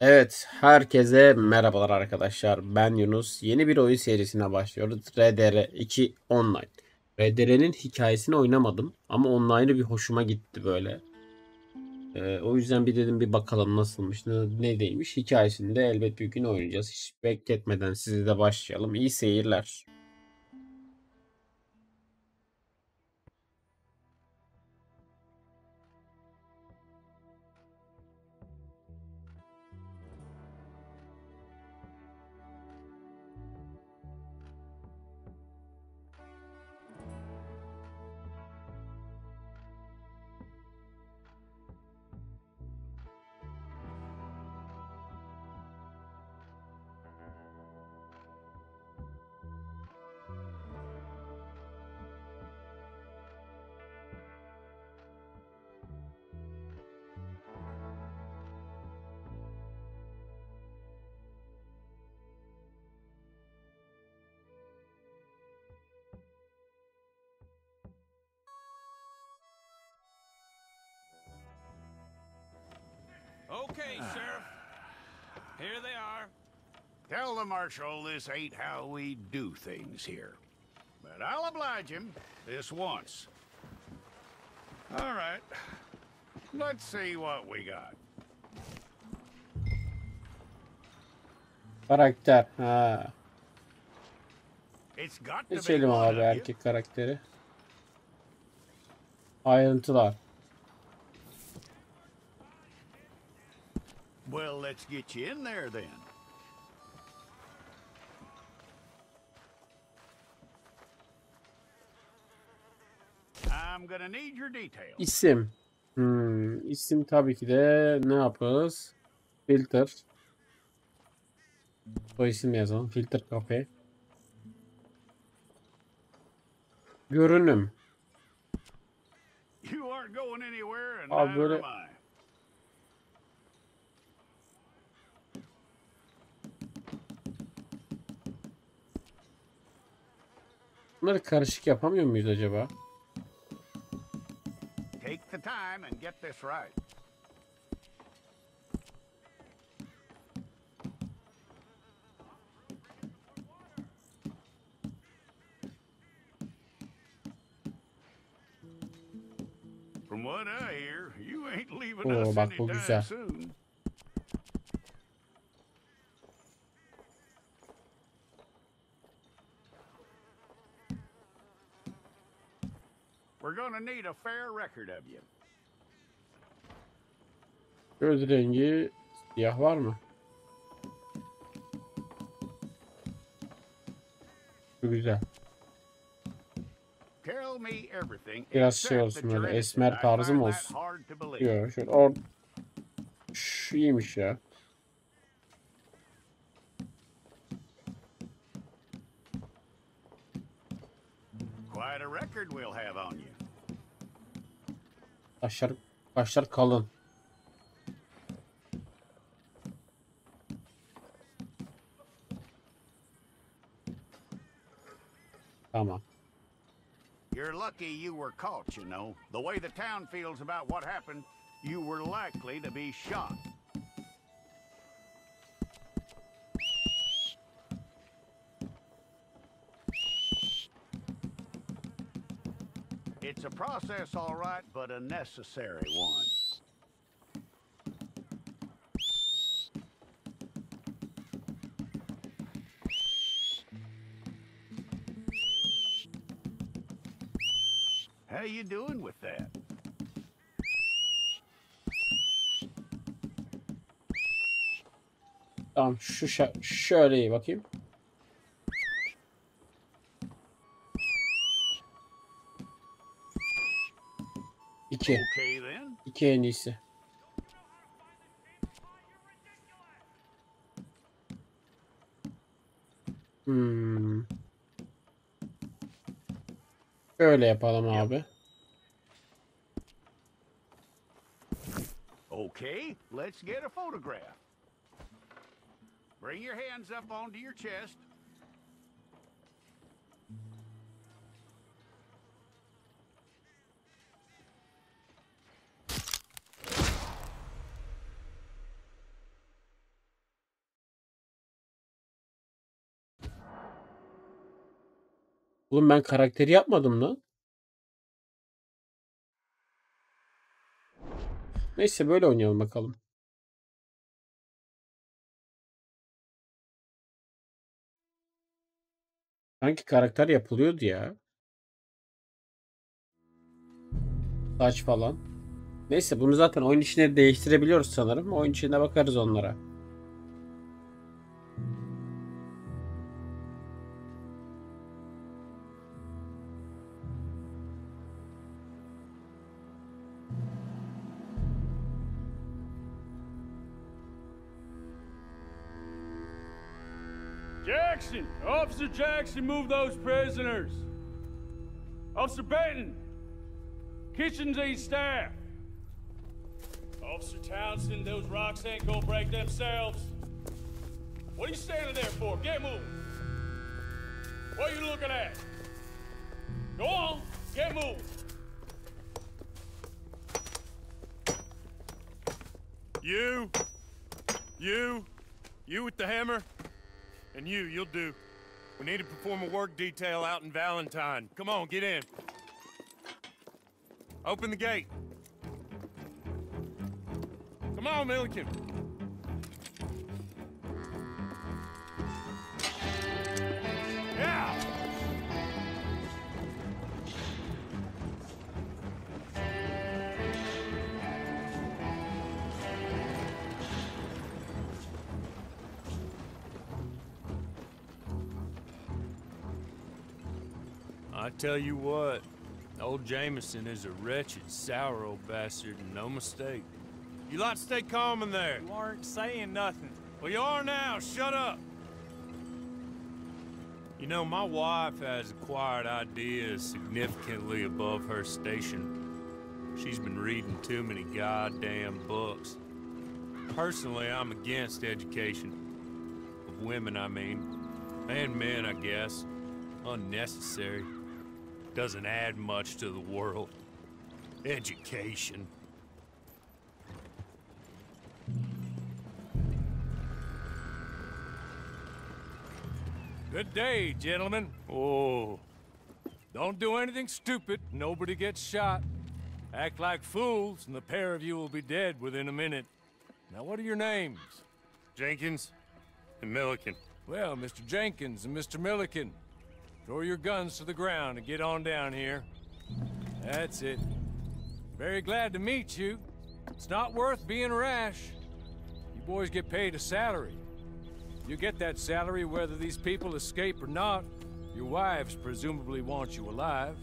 Evet, herkese merhabalar arkadaşlar. Ben Yunus. Yeni bir oyun serisine başlıyoruz. RDR2 Online. RDR'nin hikayesini oynamadım ama online'ı bir hoşuma gitti böyle. O yüzden bir dedim bir bakalım nasılmış, ne değilmiş. Hikayesini de elbet bir gün oynayacağız. Hiç bekletmeden sizi de başlayalım. İyi seyirler. Okay, Sheriff. Here they are. Tell the Marshal this ain't how we do things here. But I'll oblige him this once. All right. Let's see what we got. Karakter. Ha. It's got to be Seçelim one abi of you. erkek karakteri. Ayrıntılar. Well, let's get you in there then. I'm gonna need your details. İsim. İsim tabii ki de ne yaparız? Filter. O isim yazalım. Filter kafe. Görünüm. You aren't going anywhere and Abi neither böyle am I. bunları karışık yapamıyor muyuz acaba? Take the time and get this right. From what I hear, you ain't leaving Oo, us bak bu anytime güzel. soon. We're gonna need a fair record of you. Göz rengi siyah var mı? Bu güzel. Tell me everything Biraz şey except that olsun you're böyle innocent. esmer I tarzı mı find that olsun? hard to believe. Yok şöyle şu iyiymiş ya. Quite a record we'll have on you. Kaşlar kalın. Tamam. You're lucky you were caught, you know. The way the town feels about what happened, you were likely to be shot. It's a process, all right, but a necessary one. How you doing with that? Tamam şöyle iyi bakayım. İki. Okay then. İki en iyisi. Şöyle yapalım abi. Okay, let's get a photograph. Bring your hands up onto your chest. Oğlum ben karakteri yapmadım lan. Neyse böyle oynayalım bakalım. Sanki karakter yapılıyordu ya. Saç falan. Neyse bunu zaten oyun içinde değiştirebiliyoruz sanırım. Oyun içinde bakarız onlara. Jackson! Officer Jackson, move those prisoners! Officer Benton! Kitchens ain't staff! Officer Townsend, those rocks ain't gonna break themselves. What are you standing there for? Get moving! What are you looking at? Go on, get moving! You with the hammer? And you'll do. We need to perform a work detail out in Valentine. Come on, get in. Open the gate. Come on, Milliken. Yeah! I tell you what, old Jameson is a wretched, sour old bastard, and no mistake. You lot stay calm in there. You aren't saying nothing. Well, you are now. Shut up. You know, my wife has acquired ideas significantly above her station. She's been reading too many goddamn books. Personally, I'm against education. Of women, I mean. And men, I guess. Unnecessary. Doesn't add much to the world. Education. Good day, gentlemen. Oh, Don't do anything stupid. Nobody gets shot. Act like fools, and the pair of you will be dead within a minute. Now, what are your names? Jenkins and Milliken. Well, Mr. Jenkins and Mr. Milliken, throw your guns to the ground and get on down here. That's it. Very glad to meet you. It's not worth being rash. You boys get paid a salary. You get that salary whether these people escape or not. Your wives presumably want you alive.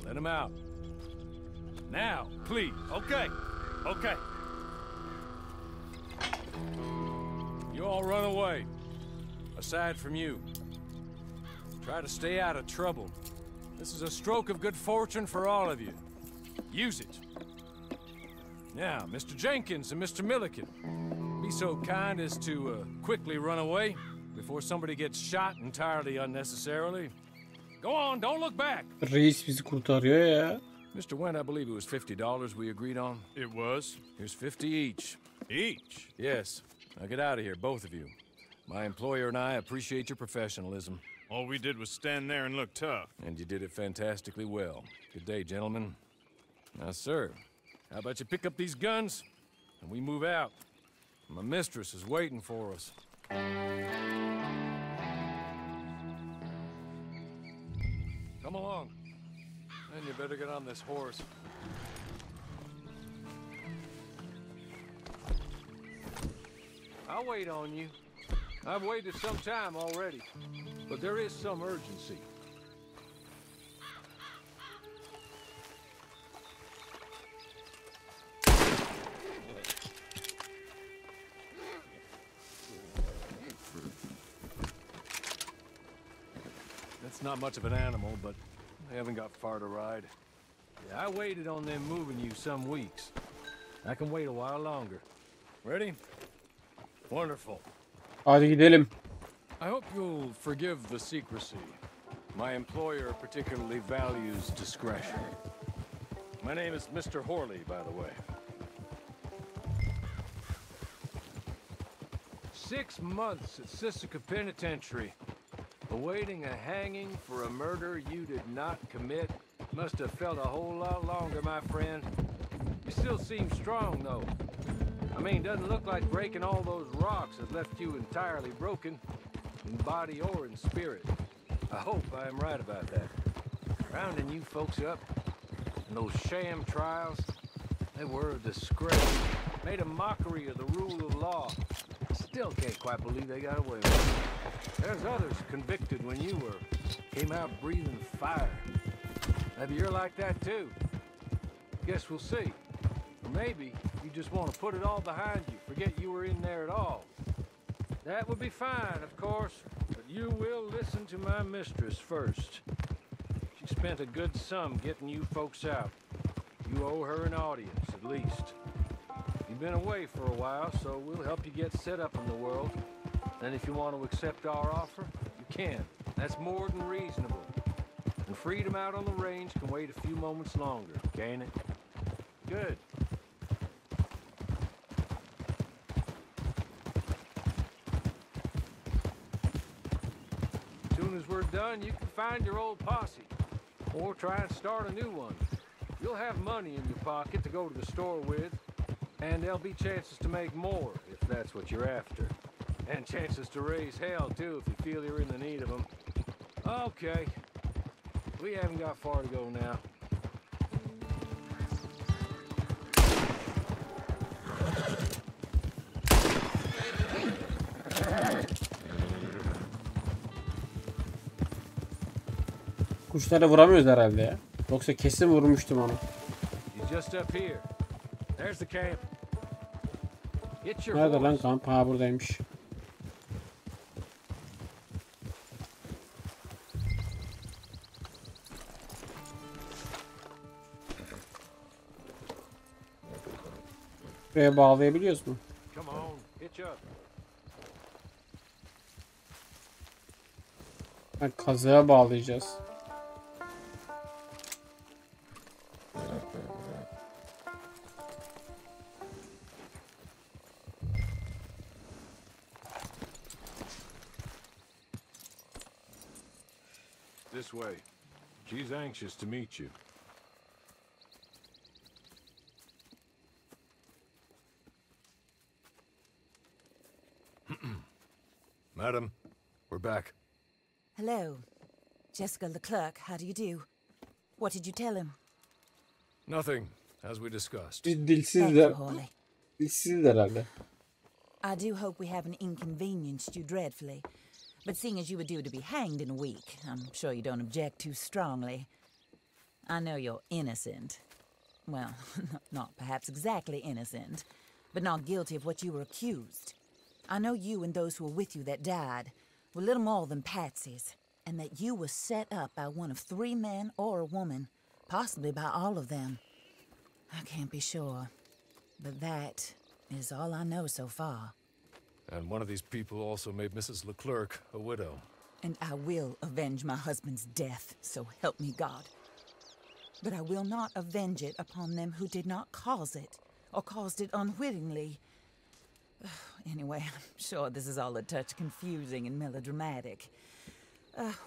Let them out. Now, please. Okay. Okay. You all run away. Aside from you. Try to stay out of trouble. This is a stroke of good fortune for all of you. Use it. Now, Mr. Jenkins and Mr. Milliken, be so kind as to quickly run away before somebody gets shot entirely unnecessarily. Go on, don't look back. Reis bizi kurtarıyor ya. Mr. Went, I believe it was $50 we agreed on. It was. Here's 50 each. Each. Yes. Now get out of here, both of you. My employer and I appreciate your professionalism. All we did was stand there and look tough. And you did it fantastically well. Good day, gentlemen. Now, sir, how about you pick up these guns and we move out? My mistress is waiting for us. Come along. And you better get on this horse. I'll wait on you. I've waited some time already, but there is some urgency. That's not much of an animal, but they haven't got far to ride. Yeah, I waited on them moving you some weeks. I can wait a while longer. Ready? Wonderful. Hadi gidelim. I hope you'll forgive the secrecy. My employer particularly values discretion. My name is Mr. Horley, by the way. 6 months at Sisika Penitentiary. Awaiting a hanging for a murder you did not commit must have felt a whole lot longer, my friend. You still seem strong, though. I mean, doesn't look like breaking all those rocks has left you entirely broken, in body or in spirit. I hope I am right about that. Rounding you folks up, and those sham trials, they were a disgrace. Made a mockery of the rule of law. Still can't quite believe they got away with it. There's others convicted when you were. Came out breathing fire. Maybe you're like that too. Guess we'll see. Or maybe you just want to put it all behind you, forget you were in there at all. That would be fine, of course, but you will listen to my mistress first. She spent a good sum getting you folks out. You owe her an audience, at least. You've been away for a while, so we'll help you get set up in the world. And if you want to accept our offer, you can. That's more than reasonable. And freedom out on the range can wait a few moments longer, can't it? Good. As soon as we're done, you can find your old posse. Or try and start a new one. You'll have money in your pocket to go to the store with. And there'll be chances to make more, if that's what you're after. And chances to raise hell, too, if you feel you're in the need of them. Okay. We haven't got far to go now. Kuşlara vuramıyoruz herhalde ya. Yoksa kesin vurmuştum onu. He's just up here. There's the camp. Get your Nerede lan horse. kamp? Ha buradaymış. Buraya bağlayabiliyoruz mu? Come on, hitch up. Ha, kazığa bağlayacağız. This way. She's anxious to meet you. Madam, we're back. Hello. Jessica Leclerc, how do you do? What did you tell him? Nothing, as we discussed. Biz Thank dilsizler. you, Hawley. Dilsiz herhalde. I do hope we haven't inconvenienced you dreadfully. But seeing as you were due to be hanged in a week, I'm sure you don't object too strongly. I know you're innocent. Well, not perhaps exactly innocent, but not guilty of what you were accused. I know you and those who were with you that died were little more than patsies, and that you were set up by one of 3 men or a woman, possibly by all of them. I can't be sure, but that is all I know so far. And one of these people also made Mrs. Leclerc a widow. And I will avenge my husband's death, so help me God. But I will not avenge it upon them who did not cause it, or caused it unwittingly. Anyway, I'm sure this is all a touch confusing and melodramatic.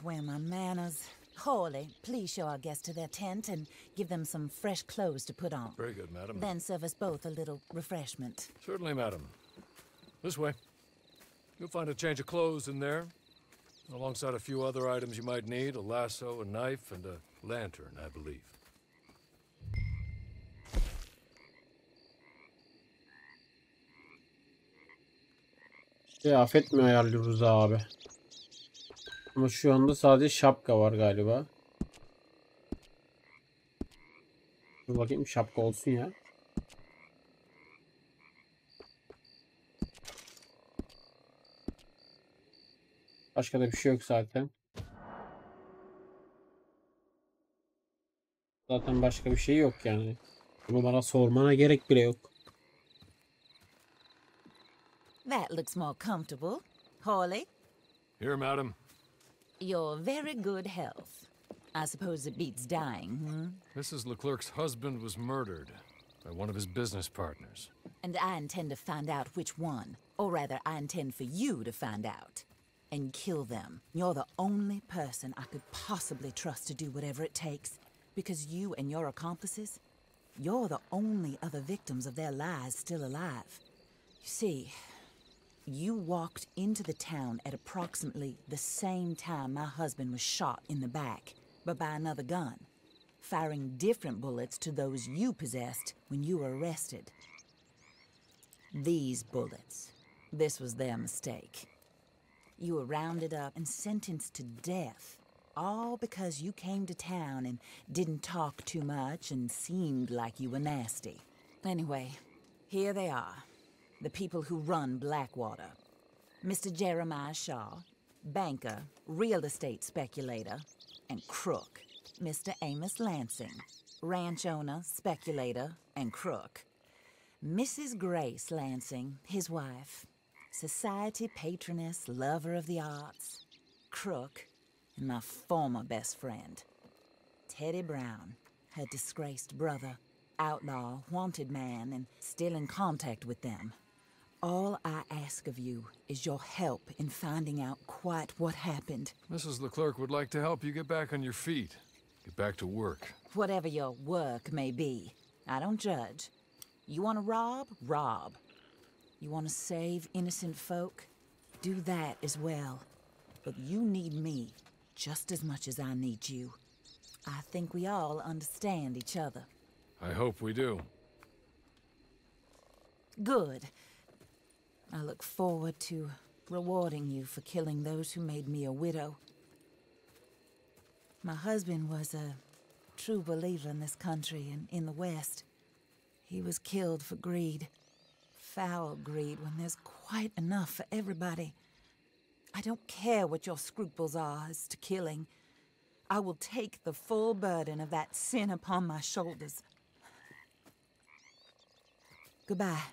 Where are my manners? Hawley, please show our guests to their tent and give them some fresh clothes to put on. Very good, madam. Then serve us both a little refreshment. Certainly, madam. This way. You'll find a change of clothes in there, alongside a few other items you might need, a lasso, a knife, and a lantern, I believe. Kıyafet mi ayarlıyoruz abi? Ama şu anda sadece şapka var galiba. Dur bakayım, şapka olsun ya. Başka da bir şey yok zaten. Zaten başka bir şey yok yani. Bunu bana sormana gerek bile yok. That looks more comfortable. Hawley, Here, madam. you're very good health. I suppose it beats dying, hmm? Mrs. Leclerc's husband was murdered by one of his business partners. And I intend to find out which one. Or rather, I intend for you to find out. and kill them. You're the only person I could possibly trust to do whatever it takes. Because you and your accomplices, you're the only other victims of their lies still alive. You see, you walked into the town at approximately the same time my husband was shot in the back, but by another gun, firing different bullets to those you possessed when you were arrested. These bullets, this was their mistake. You were rounded up and sentenced to death, all because you came to town and didn't talk too much and seemed like you were nasty. Anyway, here they are, the people who run Blackwater. Mr. Jeremiah Shaw, banker, real estate speculator, and crook. Mr. Amos Lansing, ranch owner, speculator, and crook. Mrs. Grace Lansing, his wife, society patroness, lover of the arts, crook, and my former best friend. Teddy Brown, her disgraced brother, outlaw, wanted man, and still in contact with them. All I ask of you is your help in finding out quite what happened. Mrs. Leclerc would like to help you get back on your feet. Get back to work. Whatever your work may be, I don't judge. You want to rob? Rob. You want to save innocent folk? Do that as well. But you need me just as much as I need you. I think we all understand each other. I hope we do. Good. I look forward to rewarding you for killing those who made me a widow. My husband was a true believer in this country and in the West. He was killed for greed. Foul greed when there's quite enough for everybody. I don't care what your scruples are as to killing. I will take the full burden of that sin upon my shoulders. Goodbye,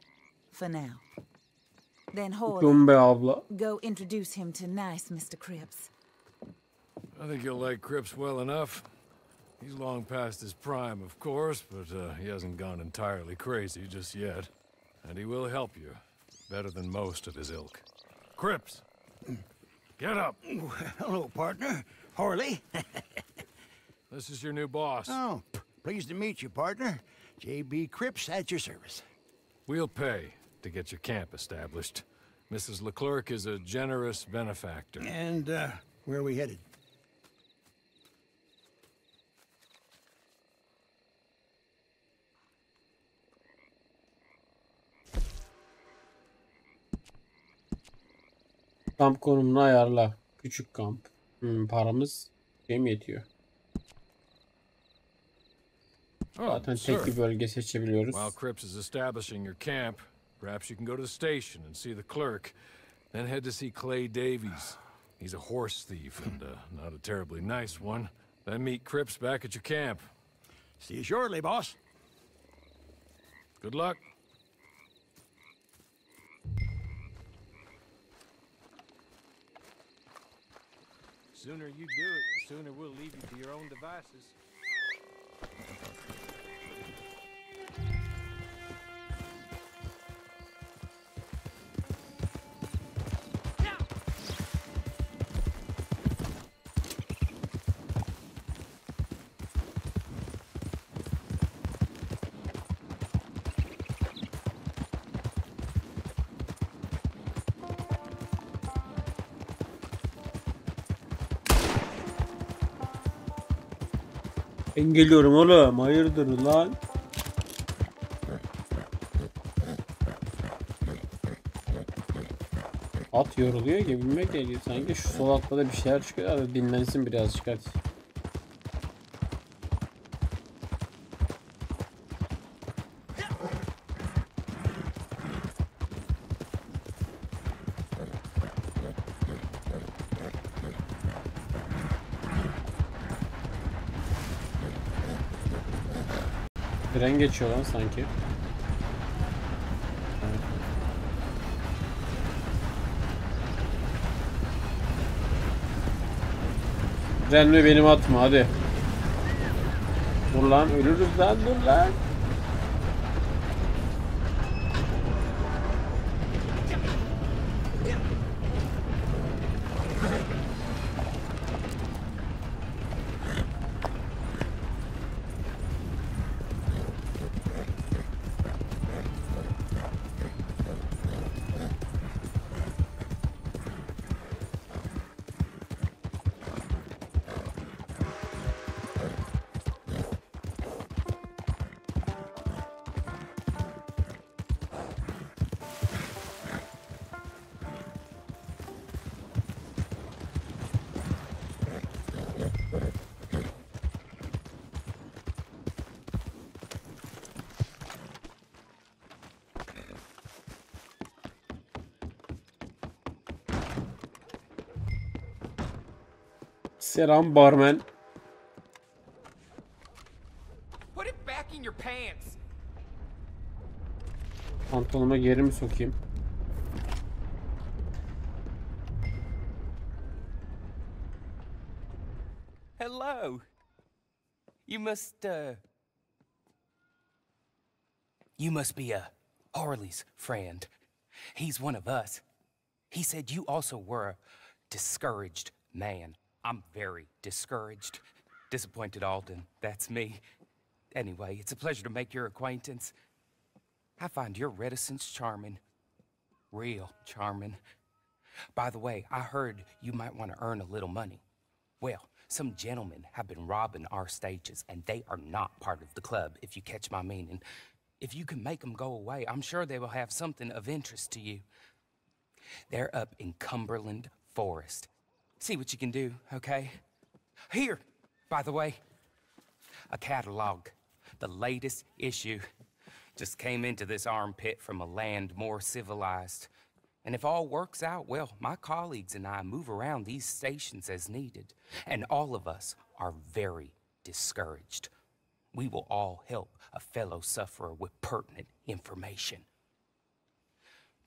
for now. Then Kum be Hawley, abla. go introduce him to nice Mr. Cripps. I think you'll like Cripps well enough. He's long past his prime, of course, but he hasn't gone entirely crazy just yet. And he will help you, better than most of his ilk. Cripps, get up. Hello, partner. Harley. This is your new boss. Oh, pleased to meet you, partner. J.B. Cripps at your service. We'll pay to get your camp established. Mrs. Leclerc is a generous benefactor. And, where are we headed? Kamp konumunu ayarla. Küçük kamp. Paramız mi yetiyor? Zaten tek bir bölge seçebiliyoruz. While Cripps is establishing your camp, perhaps you can go to the station and see the clerk. Then head to see Clay Davies. He's a horse thief and not a terribly nice one. Then meet Cripps back at your camp. See you shortly, boss. Good luck. The sooner you do it, the sooner we'll leave you to your own devices. Ben geliyorum oğlum. Hayırdır lan? At yoruluyor gibime geliyor. Sanki şu sol altta da bir şeyler çıkıyor. Hadi dinlensin birazcık hadi. Tren geçiyor lan sanki. Tren mi benim atma hadi. Dur lan ölürüz lan dur lan. Selam barmen. Put it back in your pants. Pantolonuma geri mi sokayım? Hello. You must be Harley's friend. He's one of us. He said you also were a discouraged man. I'm very discouraged. Disappointed Alden, that's me. Anyway, it's a pleasure to make your acquaintance. I find your reticence charming. Real charming. By the way, I heard you might want to earn a little money. Well, some gentlemen have been robbing our stages, and they are not part of the club, if you catch my meaning. If you can make them go away, I'm sure they will have something of interest to you. They're up in Cumberland Forest. See what you can do, okay? Here, by the way, a catalog. The latest issue. Just came into this armpit from a land more civilized. And if all works out, well, my colleagues and I move around these stations as needed. And all of us are very discouraged. We will all help a fellow sufferer with pertinent information.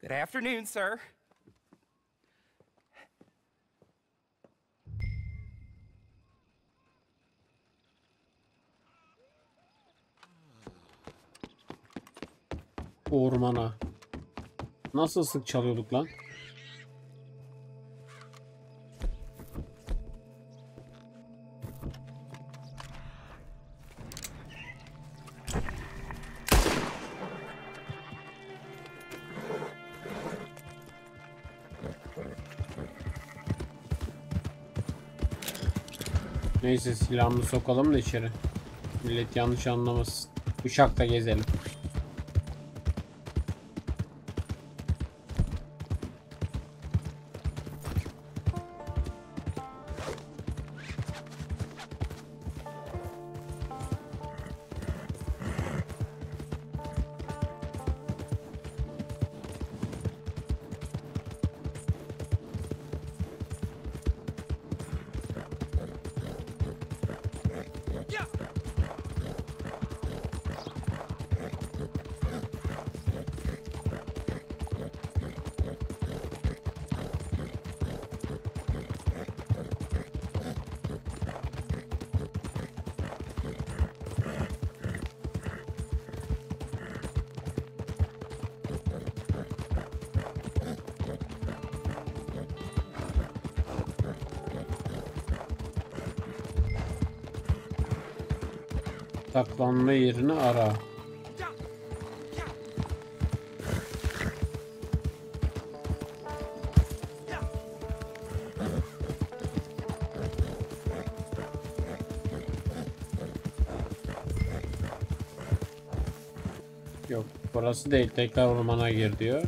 Good afternoon, sir. Ormana. Nasıl sık çalıyorduk lan? Neyse silahımızı sokalım da içeri. Millet yanlış anlamasın. Uçakta gezelim. Saklanma yerini ara. Yok, burası değil. Tekrar ormana gir diyor.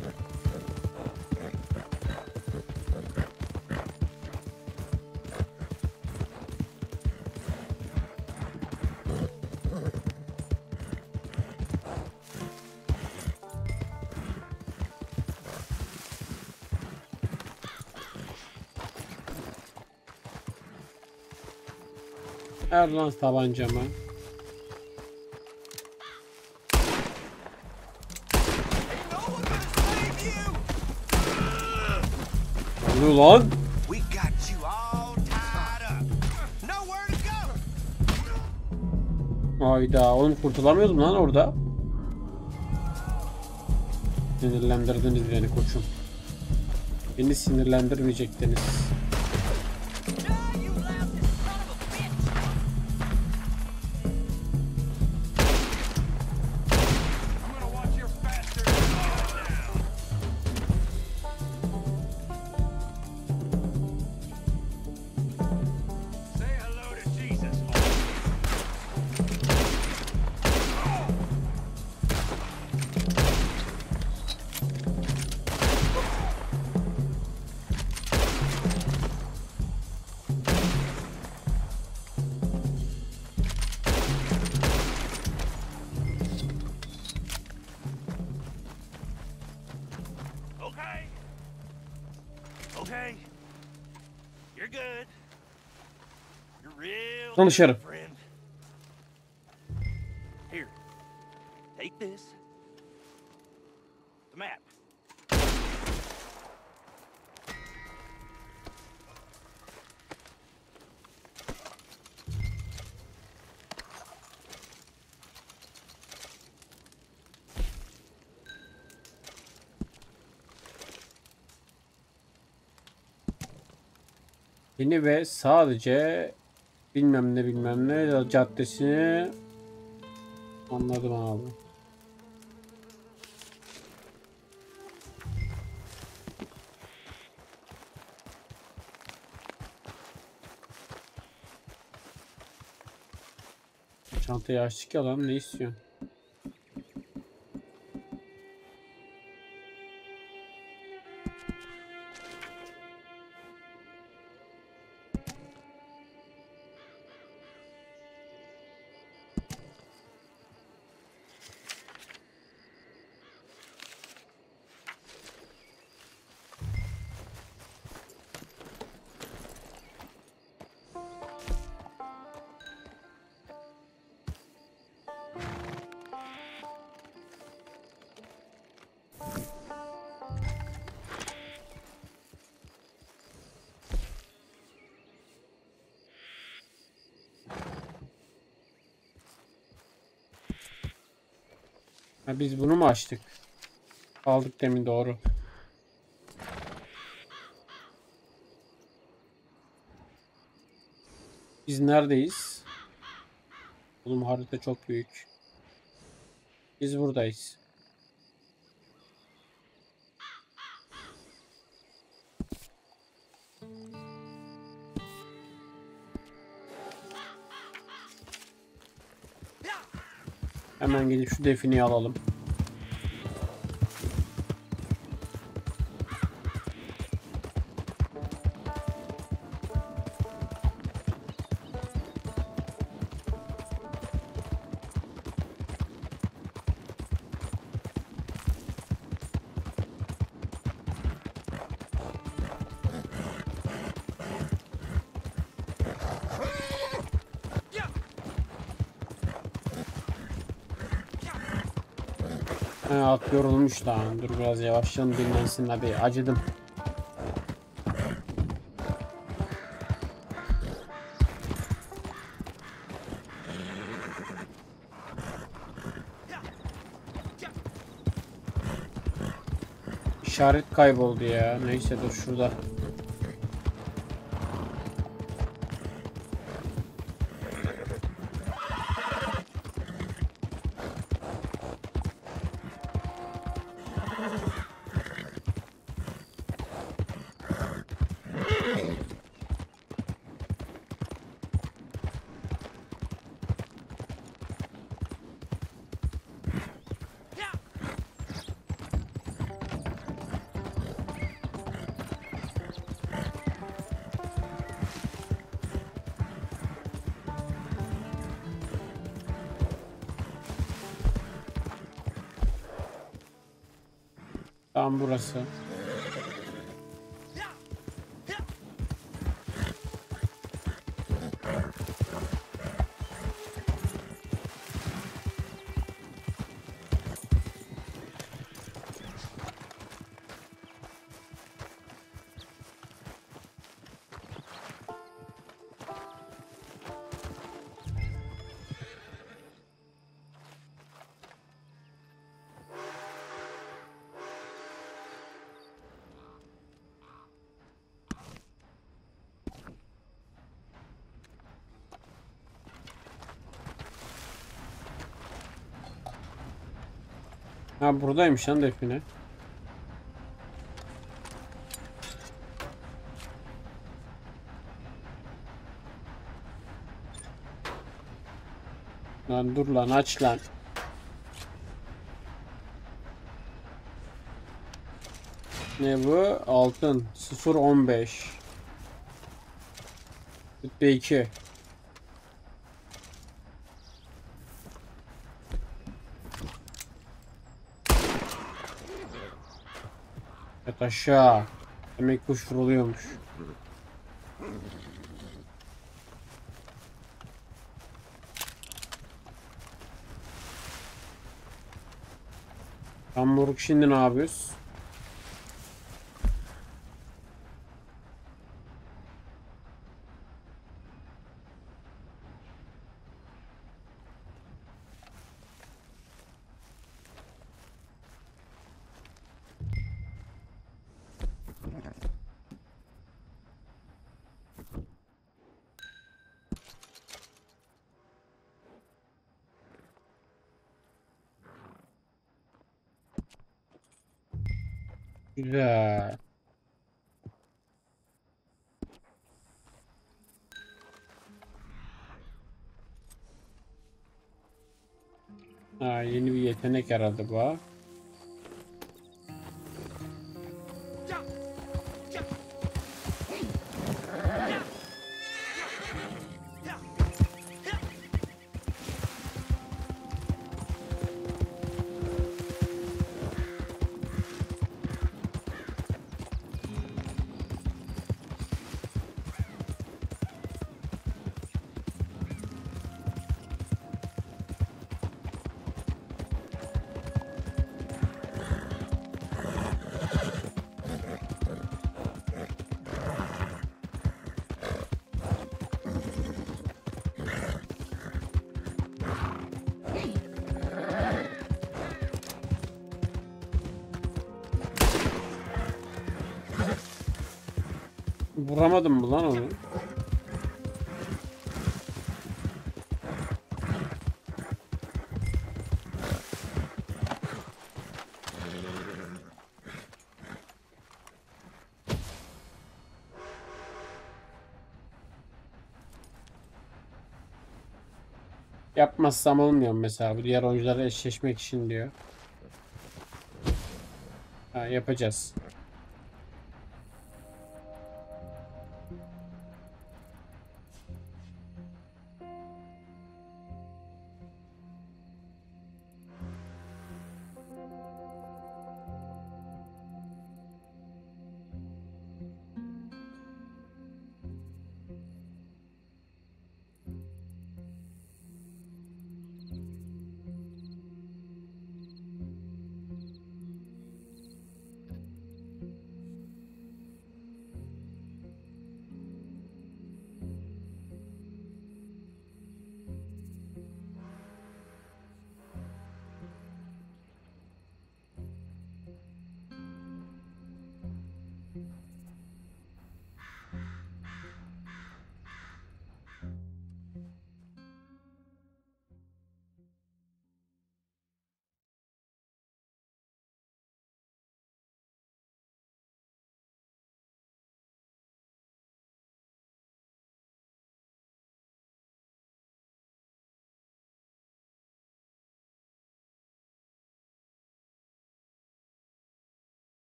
Erlan tabancamı. Ne oluyor lan? Hayda, oğlum kurtulamıyordum lan orada. Sinirlendirdiniz beni koçum. Beni sinirlendirmeyecektiniz. Okay. You're good. You're real Konuşarım. good, friend. Here, take this. The map. Yeni ve sadece bilmem ne caddesini anladım abi. Çantayı açtık ya lan, ne istiyorsun? Ha, biz bunu mu açtık? Aldık demin, doğru. Biz neredeyiz? Oğlum harita çok büyük. Biz buradayız. Hemen gidip şu defineyi alalım. At yorulmuş lan. Dur biraz yavaşlayalım, dinlensin hadi. Acıdım. İşaret kayboldu ya. Neyse dur şurada. Tam burası. Ha, buradaymış lan define. Lan dur lan, aç lan. Ne bu? Altın 0.15. Rütbe 2. Evet aşağı. Demek kuş vuruluyormuş. Moruk, şimdi ne yapıyoruz? Güzel. Ha, yeni bir yetenek herhalde bu. Vuramadım mı lan onu? Yapmazsam olmuyor mesela. Bu diğer oyunculara eşleşmek için diyor. Ha, yapacağız.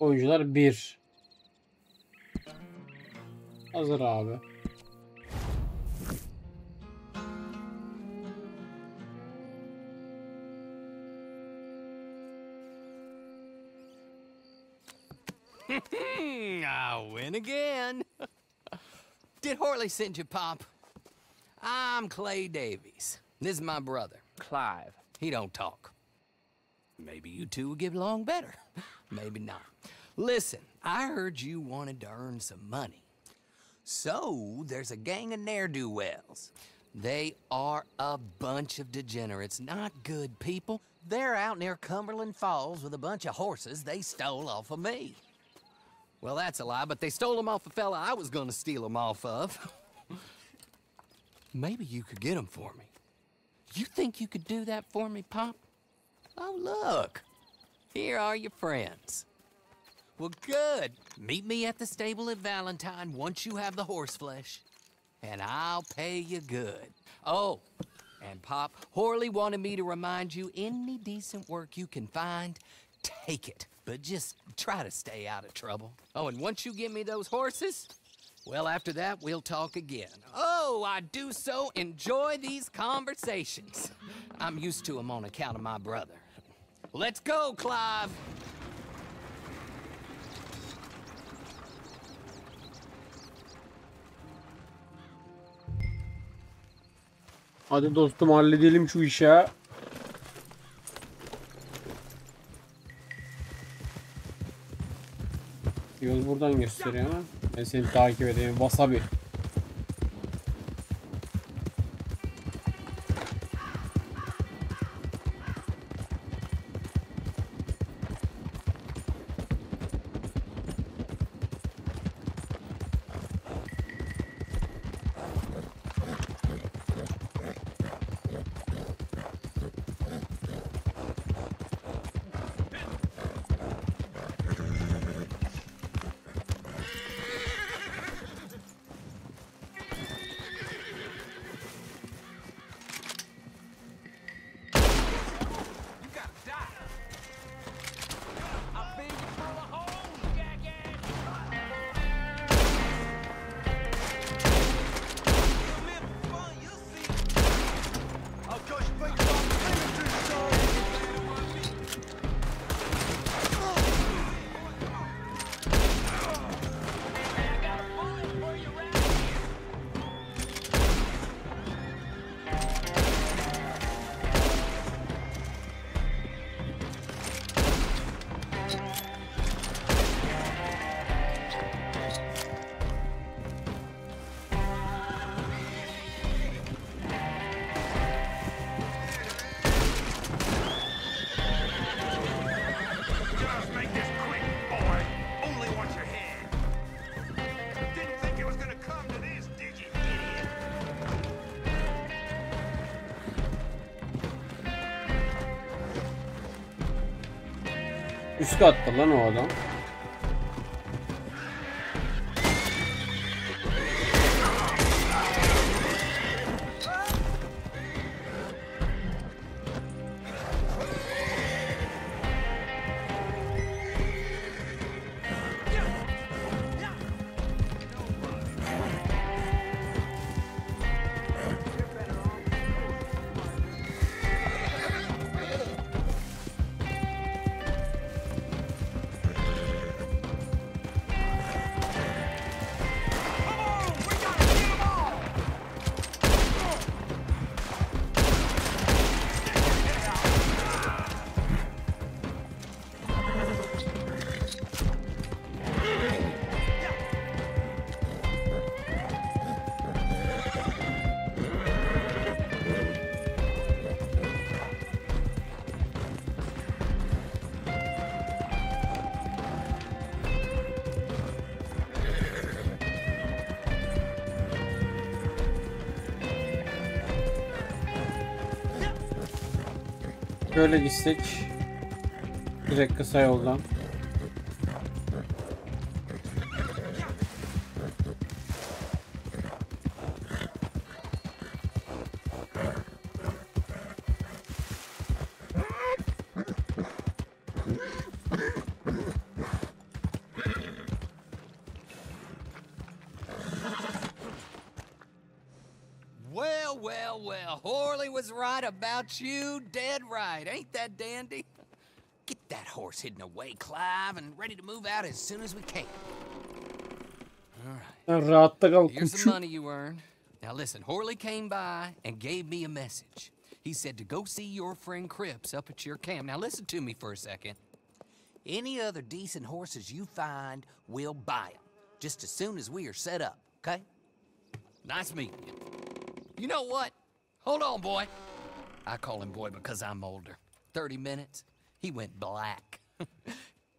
Oyuncular 1. Hazır abi. I win again. Did Horley send you, Pop? I'm Clay Davies. This is my brother, Clive. He don't talk. Maybe you two will get along better. Maybe not. Listen, I heard you wanted to earn some money. So, there's a gang of ne'er-do-wells. They are a bunch of degenerates, not good people. They're out near Cumberland Falls with a bunch of horses they stole off of me. Well, that's a lie, but they stole them off a fella I was gonna steal them off of. Maybe you could get them for me. You think you could do that for me, Pop? Oh, look. Here are your friends. Well, good. Meet me at the stable at Valentine once you have the horse flesh, and I'll pay you good. Oh, and Pop, Horley wanted me to remind you, any decent work you can find, take it. But just try to stay out of trouble. Oh, and once you give me those horses, well, after that, we'll talk again. Oh, I do so enjoy these conversations. I'm used to them on account of my brother. Let's go, Clive. Hadi dostum halledelim şu işi ya. Yol buradan gösteriyor ama ben seni takip edeyim. Wasabi. Üst katta lan o adam. Şöyle gitsek direkt kısa yoldan. Well, Horley was right about you, dead right. Ain't that dandy? Get that horse hidden away, Clive, and ready to move out as soon as we can. All right. Here's the money you earned. Now listen, Horley came by and gave me a message. He said to go see your friend Cripps up at your camp. Now listen to me for a second. Any other decent horses you find, we'll buy them. Just as soon as we are set up, okay? Nice meeting you. You know what? Hold on, boy. I call him boy because I'm older. 30 minutes, he went black.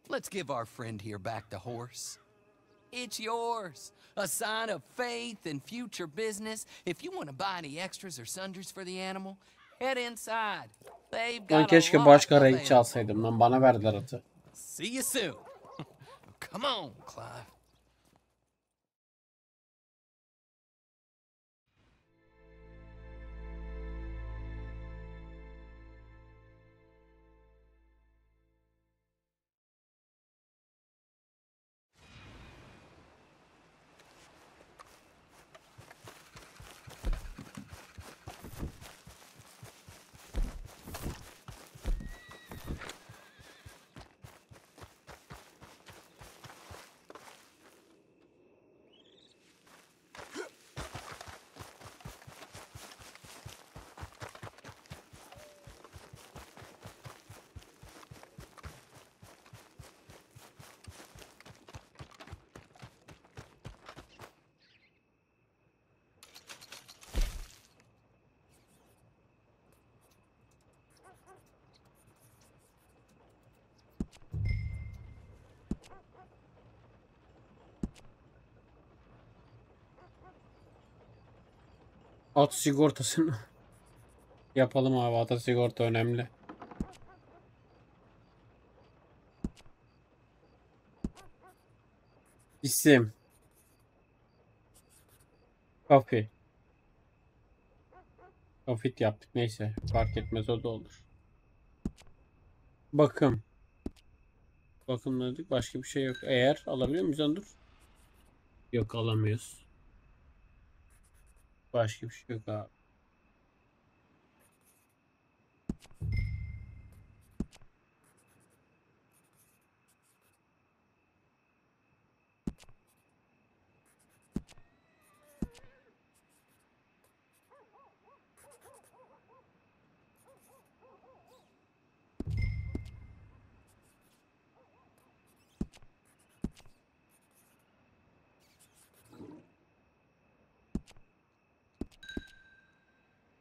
Let's give our friend here back the horse. It's yours. A sign of faith and future business. If you want to buy any extras or sundries for the animal, Head inside. They've Lan got a keşke lot başka renk available. çalsaydım lan, bana verdiler atı. See you soon. Come on, Clive. At sigortasını yapalım abi. At sigorta önemli. İsim. Coffee. Profit yaptık. Neyse. Fark etmez, o da olur. Bakım. Bakımladık. Başka bir şey yok. Eğer alabiliyor muyuz onu? Dur. Yok, alamıyoruz. Başka bir şey yok abi.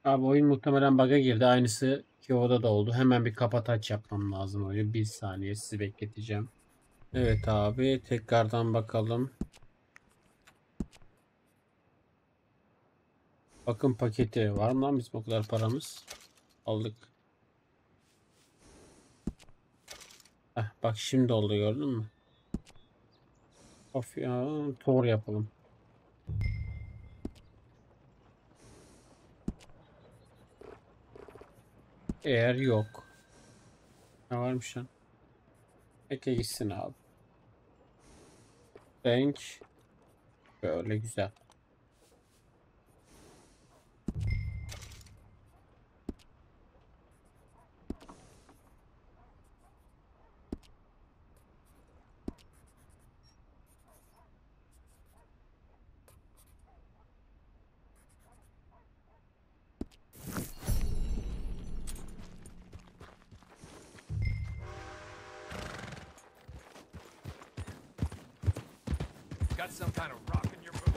Abi oyun muhtemelen bug'a girdi. Aynısı Kyo'da da oldu. Hemen bir kapat aç yapmam lazım oyunu. Bir saniye sizi bekleteceğim. Evet abi, tekrardan bakalım. Bakın paketi var mı lan, bizim o kadar paramız? Aldık. Bak şimdi oldu, gördün mü? Of ya, tor yapalım. Eğer yok. Ne varmış lan? Eke gitsin abi. Renk. Böyle güzel. Got some kind of rock in your boot.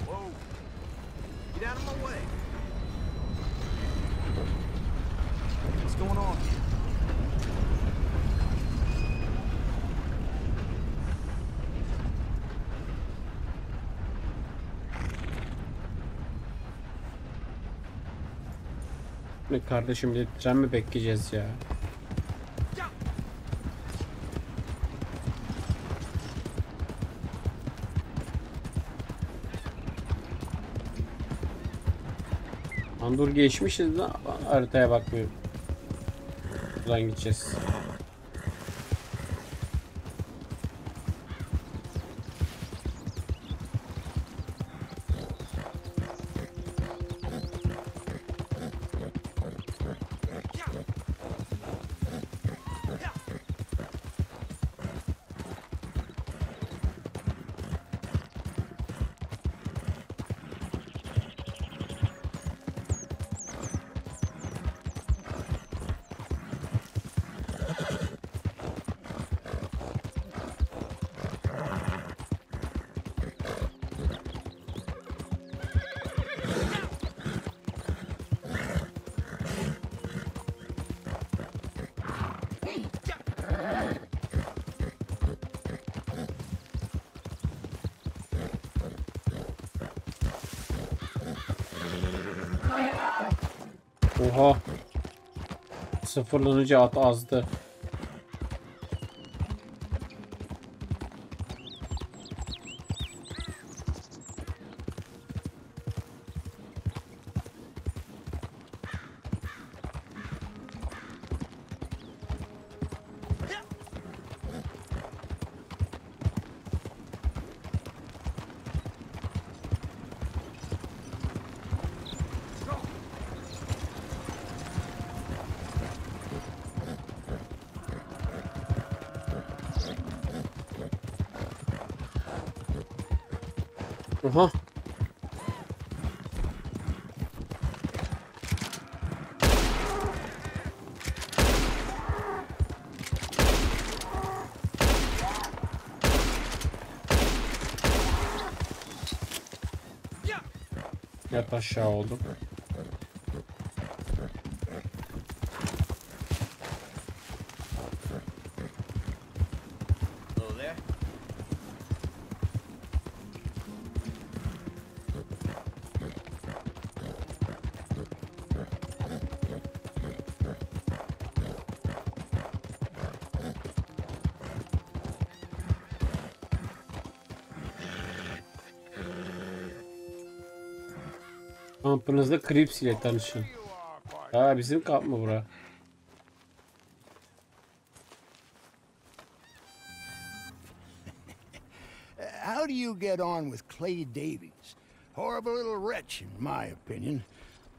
Whoa. Get out of my way. What's going on? Ne kardeşim, bir tren mi bekleyeceğiz ya? Andur geçmişiz lan, haritaya bakmıyorum. Buradan gideceğiz. Oha. Sıfırlanınca at azdı. Oha. Yat aşağı oldum. Kampınızda Crips ile tanışın. Ha, bizim kamp mı bura? How do you get on with Clay Davies? Horrible little wretch, in my opinion.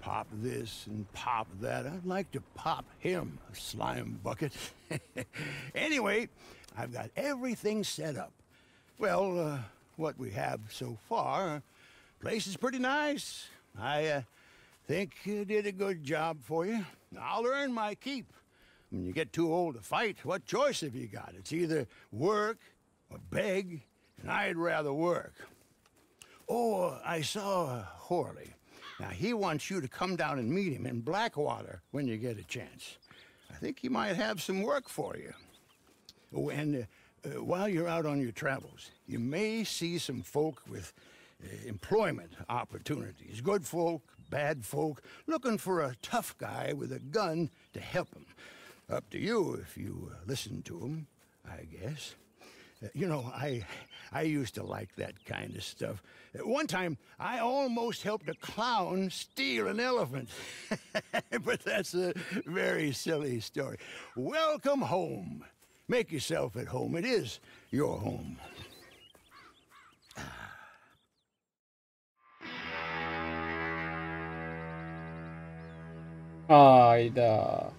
Pop this and pop that. I'd like to pop him, a slime bucket. Anyway, I've got everything set up. Well, what we have so far, place is pretty nice. I think you did a good job for you. I'll earn my keep. When you get too old to fight, what choice have you got? It's either work or beg, and I'd rather work. Oh, I saw Horley. Now, he wants you to come down and meet him in Blackwater when you get a chance. I think he might have some work for you. Oh, and while you're out on your travels, you may see some folk with employment opportunities. Good folk, bad folk, looking for a tough guy with a gun to help them. Up to you if you listen to them, I guess. You know, I used to like that kind of stuff. One time, I almost helped a clown steal an elephant. But that's a very silly story. Welcome home. Make yourself at home. It is your home. Hayda.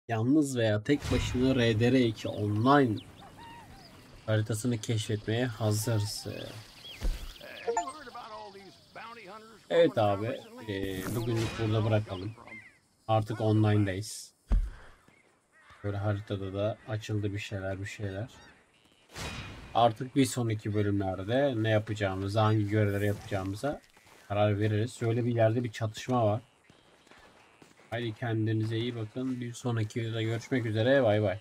Yalnız veya tek başına RDR2 online haritasını keşfetmeye hazırız. Evet abi, bugünlük burada bırakalım. Artık online'dayız. Böyle haritada da açıldı bir şeyler. Artık bir sonraki bölümlerde ne yapacağımıza, hangi görevleri yapacağımıza karar veririz. Şöyle bir yerde bir çatışma var. Haydi kendinize iyi bakın. Bir sonraki videoda görüşmek üzere. Bay bay.